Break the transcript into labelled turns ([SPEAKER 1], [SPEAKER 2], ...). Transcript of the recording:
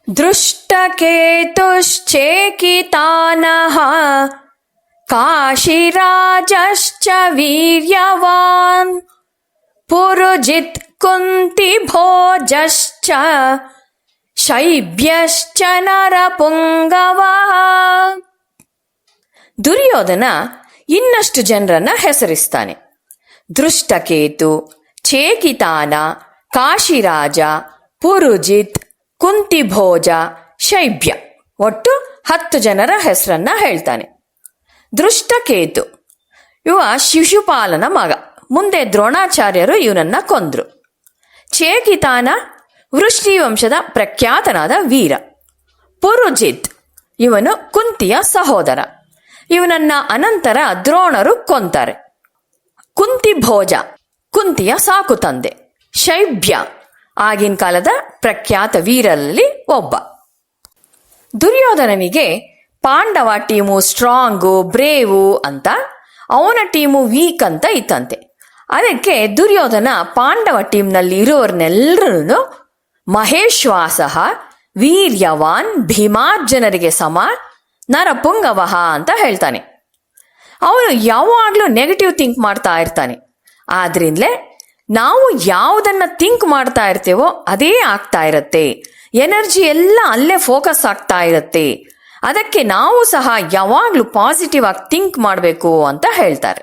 [SPEAKER 1] ದೃಷ್ಟಕೇತುಶ್ಚೇಕಿತಾನಃ ಕಾಶಿರಾಜಶ್ಚ ವೀರ್ಯವಾನ್ ಪುರುಜಿತ್ ಕುಂತಿಭೋಜಶ್ಚ ಶೈಬ್ಯಶ್ಚ ನರಪುಂಗವಃ. ದುರ್ಯೋಧನ ಇನ್ನಷ್ಟು ಜನರನ್ನ ಹೆಸರಿಸ್ತಾನೆ. ದೃಷ್ಟಕೇತು, ಚೇಕಿತಾನ, ಕಾಶಿರಾಜ, ಪುರುಜಿತ್, ಕುಂತಿಭೋಜ, ಶೈಬ್ಯ, ಒಟ್ಟು 10 ಜನರ ಹೆಸರನ್ನ ಹೇಳ್ತಾನೆ. ದೃಷ್ಟಕೇತು ಇವ ಶಿಶುಪಾಲನ ಮಗ. ಮುಂದೆ ದ್ರೋಣಾಚಾರ್ಯರು ಇವನನ್ನ ಕೊಂದ್ರು. ಚೇಕಿತಾನ ವೃಷ್ಟಿವಂಶದ ಪ್ರಖ್ಯಾತನಾದ ವೀರ. ಪುರುಜಿತ್ ಇವನು ಕುಂತಿಯ ಸಹೋದರ. ಇವನನ್ನ ಅನಂತರ ದ್ರೋಣರು ಕೊಂತಾರೆ. ಕುಂತಿಭೋಜ ಕುಂತಿಯ ಸಾಕು ತಂದೆ. ಶೈಬ್ಯ ಆಗಿನ ಕಾಲದ ಪ್ರಖ್ಯಾತ ವೀರರಲ್ಲಿ ಒಬ್ಬ. ದುರ್ಯೋಧನನಿಗೆ ಪಾಂಡವ ಟೀಮು ಸ್ಟ್ರಾಂಗು, ಬ್ರೇವು ಅಂತ, ಅವನ ಟೀಮು ವೀಕ್ ಅಂತ ಇತ್ತಂತೆ. ಅದಕ್ಕೆ ದುರ್ಯೋಧನ ಪಾಂಡವ ಟೀಮ್ನಲ್ಲಿ ಇರೋರ್ನೆಲ್ಲರೂ ಮಹೇಶ್ವಾಸಃ ವೀರ್ಯವಾನ್ ಭೀಮಾರ್ಜುನರಿಗೆ ಸಮ ನರಪುಂಗವಃ ಅಂತ ಹೇಳ್ತಾನೆ. ಅವನು ಯಾವಾಗ್ಲೂ ನೆಗೆಟಿವ್ ಥಿಂಕ್ ಮಾಡ್ತಾ ಇರ್ತಾನೆ. ಆದ್ರಿಂದಲೇ ನಾವು ಯಾವುದನ್ನ ಥಿಂಕ್ ಮಾಡ್ತಾ ಇರ್ತೇವೋ ಅದೇ ಆಗ್ತಾ ಇರತ್ತೆ. ಎನರ್ಜಿ ಎಲ್ಲ ಅಲ್ಲೇ ಫೋಕಸ್ ಆಗ್ತಾ ಇರತ್ತೆ. ಅದಕ್ಕೆ ನಾವು ಸಹ ಯಾವಾಗ್ಲೂ ಪಾಸಿಟಿವ್ ಆಗಿ ಥಿಂಕ್ ಮಾಡಬೇಕು ಅಂತ ಹೇಳ್ತಾರೆ.